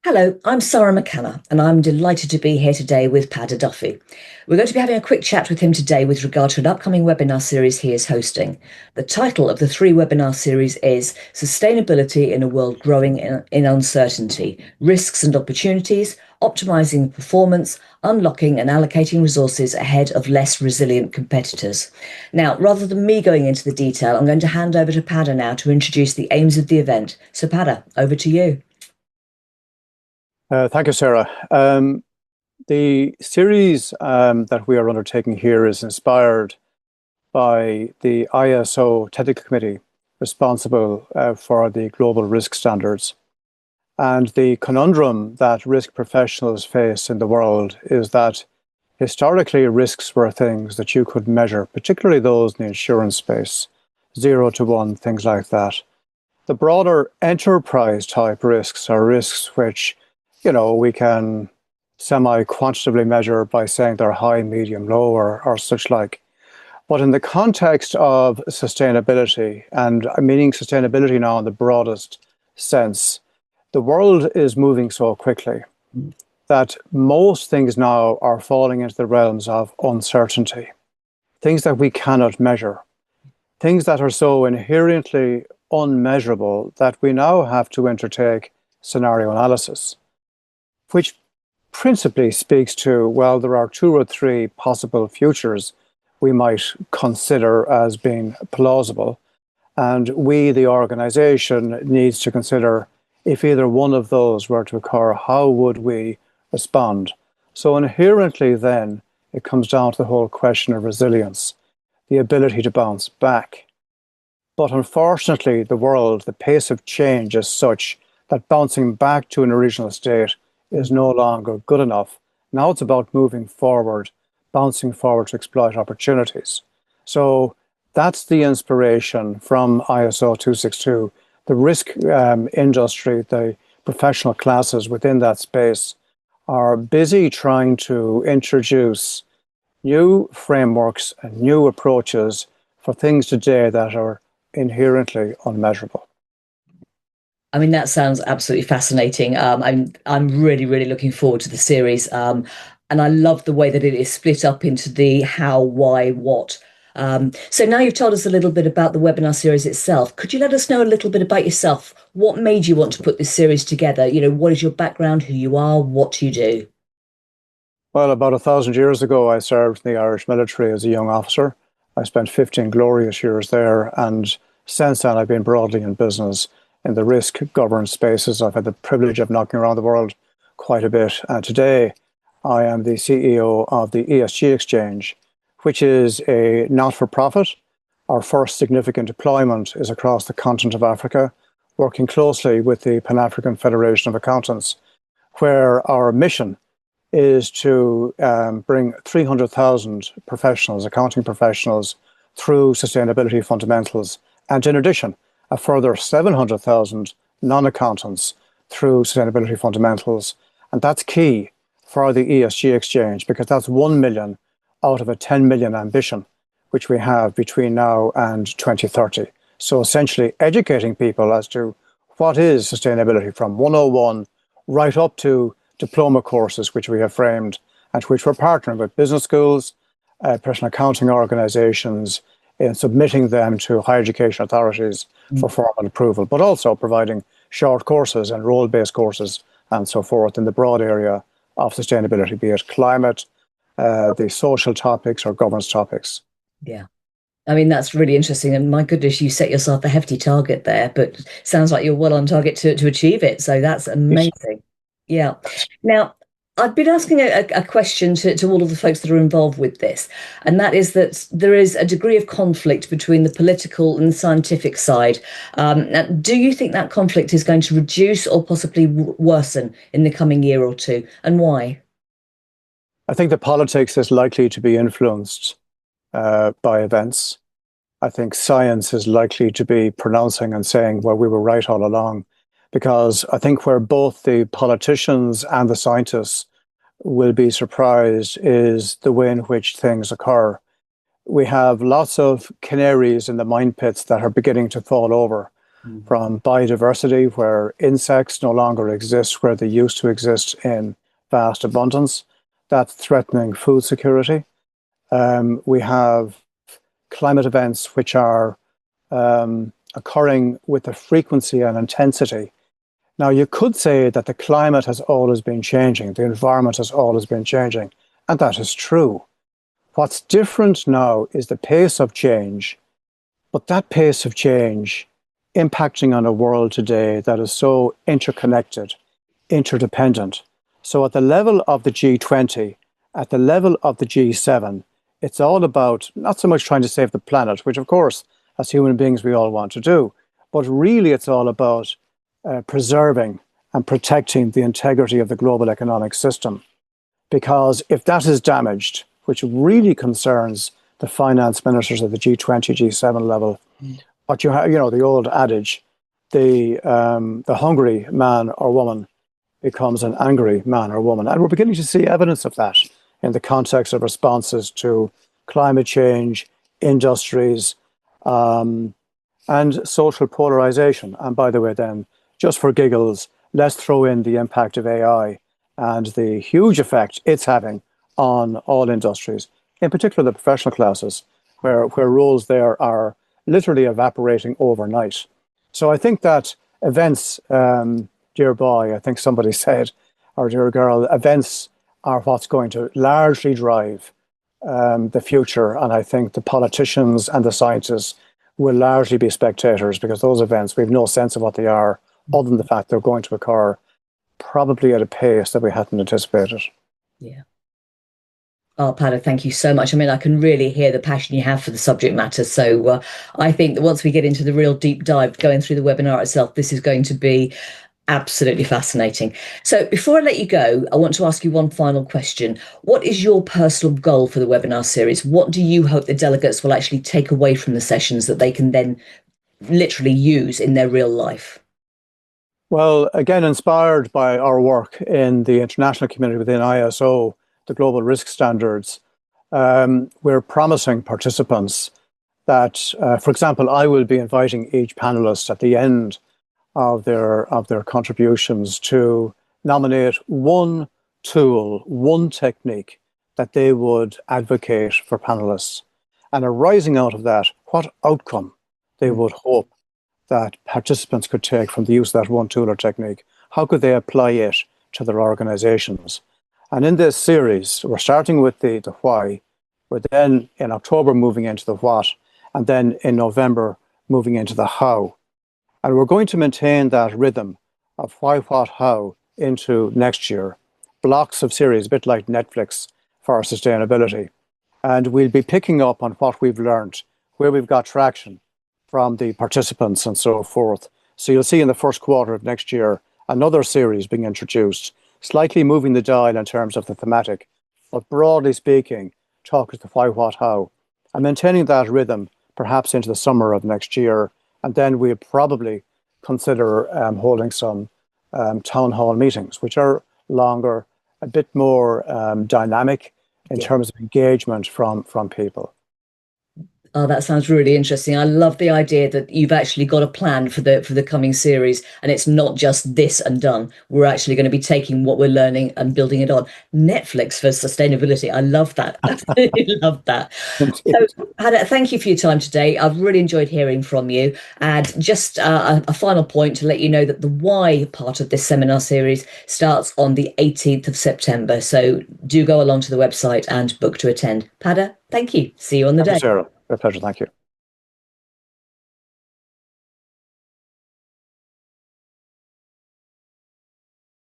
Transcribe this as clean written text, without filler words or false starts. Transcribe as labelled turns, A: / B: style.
A: Hello, I'm Sarah McKenna, and I'm delighted to be here today with Peadar Duffy. We're going to be having a quick chat with him today with regard to an upcoming webinar series he is hosting. The title of the three webinar series is Sustainability in a World Growing in Uncertainty, Risks and Opportunities, Optimizing Performance, Unlocking and Allocating Resources Ahead of Less Resilient Competitors. Now, rather than me going into the detail, I'm going to hand over to Peadar now to introduce the aims of the event. So Peadar, over to you.
B: Thank you, Sarah. The series that we are undertaking here is inspired by the ISO Technical Committee responsible for the global risk standards. And the conundrum that risk professionals face in the world is that historically risks were things that you could measure, particularly those in the insurance space, 0 to 1, things like that. The broader enterprise type risks are risks which we can semi-quantitatively measure by saying they're high, medium, low, or such like. But in the context of sustainability, and I'm meaning sustainability now in the broadest sense, the world is moving so quickly that most things now are falling into the realms of uncertainty, things that we cannot measure, things that are so inherently unmeasurable that we now have to undertake scenario analysis, which principally speaks to, well, there are 2 or 3 possible futures we might consider as being plausible. And we, the organization, needs to consider if either one of those were to occur, how would we respond? So inherently then, it comes down to the whole question of resilience, the ability to bounce back. But unfortunately, the pace of change is such that bouncing back to an original state is no longer good enough. Now it's about moving forward, bouncing forward to exploit opportunities. So that's the inspiration from ISO 262. The risk industry, the professional classes within that space are busy trying to introduce new frameworks and new approaches for things today that are inherently unmeasurable.
A: I mean, that sounds absolutely fascinating. I'm really, really looking forward to the series. And I love the way that it is split up into the how, why, what. So now you've told us a little bit about the webinar series itself. Could you let us know a little bit about yourself? What made you want to put this series together? What is your background, who you are, what you do?
B: Well, about 1,000 years ago, I served in the Irish military as a young officer. I spent 15 glorious years there, and since then I've been broadly in business in the risk governance spaces. I've had the privilege of knocking around the world quite a bit. And today I am the CEO of the ESG Exchange, which is a not-for-profit. Our first significant deployment is across the continent of Africa, working closely with the Pan-African Federation of Accountants, where our mission is to bring 300,000 professionals, accounting professionals, through sustainability fundamentals. And in addition, a further 700,000 non-accountants through sustainability fundamentals. And that's key for the ESG Exchange, because that's 1 million out of a 10 million ambition, which we have between now and 2030. So essentially educating people as to what is sustainability from 101 right up to diploma courses, which we have framed and which we're partnering with business schools, personal accounting organizations, in submitting them to higher education authorities for formal approval, but also providing short courses and role-based courses and so forth in the broad area of sustainability, be it climate, the social topics or governance topics.
A: Yeah. I mean, that's really interesting. And my goodness, you set yourself a hefty target there, but sounds like you're well on target to achieve it. So that's amazing. Yeah. Now, I've been asking a question to all of the folks that are involved with this, and that is that there is a degree of conflict between the political and the scientific side. Do you think that conflict is going to reduce or possibly worsen in the coming year or two, and why?
B: I think the politics is likely to be influenced by events. I think science is likely to be pronouncing and saying, well, we were right all along, because I think where both the politicians and the scientists will be surprised is the way in which things occur. We have lots of canaries in the mine pits that are beginning to fall over. from biodiversity, where insects no longer exist where they used to exist in vast abundance. That's threatening food security. We have climate events which are occurring with a frequency and intensity. Now, you could say that the climate has always been changing, the environment has always been changing, and that is true. What's different now is the pace of change, but that pace of change impacting on a world today that is so interconnected, interdependent. So at the level of the G20, at the level of the G7, it's all about not so much trying to save the planet, which of course, as human beings, we all want to do, but really it's all about preserving and protecting the integrity of the global economic system. Because if that is damaged, which really concerns the finance ministers at the G20, G7 level, what you have, the old adage, the hungry man or woman becomes an angry man or woman. And we're beginning to see evidence of that in the context of responses to climate change, industries, and social polarization. And by the way, then, just for giggles, let's throw in the impact of AI and the huge effect it's having on all industries, in particular the professional classes, where roles there are literally evaporating overnight. So I think that events, dear boy, I think somebody said, or dear girl, events are what's going to largely drive the future. And I think the politicians and the scientists will largely be spectators, because those events, we have no sense of what they are, other than the fact they're going to occur probably at a pace that we hadn't anticipated.
A: Yeah. Oh, Peadar, thank you so much. I mean, I can really hear the passion you have for the subject matter. So I think that once we get into the real deep dive, going through the webinar itself, this is going to be absolutely fascinating. So before I let you go, I want to ask you one final question. What is your personal goal for the webinar series? What do you hope the delegates will actually take away from the sessions that they can then literally use in their real life?
B: Well, again, inspired by our work in the international community within ISO, the global risk standards, we're promising participants that, for example, I will be inviting each panelist at the end of their contributions to nominate one tool, one technique that they would advocate for panelists, and arising out of that, what outcome they would hope that participants could take from the use of that one tool or technique. How could they apply it to their organizations? And in this series, we're starting with the why. We're then in October moving into the what, and then in November moving into the how. And we're going to maintain that rhythm of why, what, how into next year. Blocks of series, a bit like Netflix for our sustainability. And we'll be picking up on what we've learned, where we've got traction from the participants and so forth. So you'll see in the first quarter of next year, another series being introduced, slightly moving the dial in terms of the thematic, but broadly speaking, talk as the why, what, how, and maintaining that rhythm perhaps into the summer of next year. And then we'll probably consider holding some town hall meetings, which are longer, a bit more dynamic in terms of engagement from people.
A: Oh, that sounds really interesting. I love the idea that you've actually got a plan for the coming series, and it's not just this and done. We're actually going to be taking what we're learning and building it on. Netflix for sustainability. I love that. Absolutely love that. So, Peadar, thank you for your time today. I've really enjoyed hearing from you. And just a final point to let you know that the why part of this seminar series starts on the 18th of September. So do go along to the website and book to attend. Peadar, thank you. See you on the day.
B: Sarah, a pleasure. Thank you.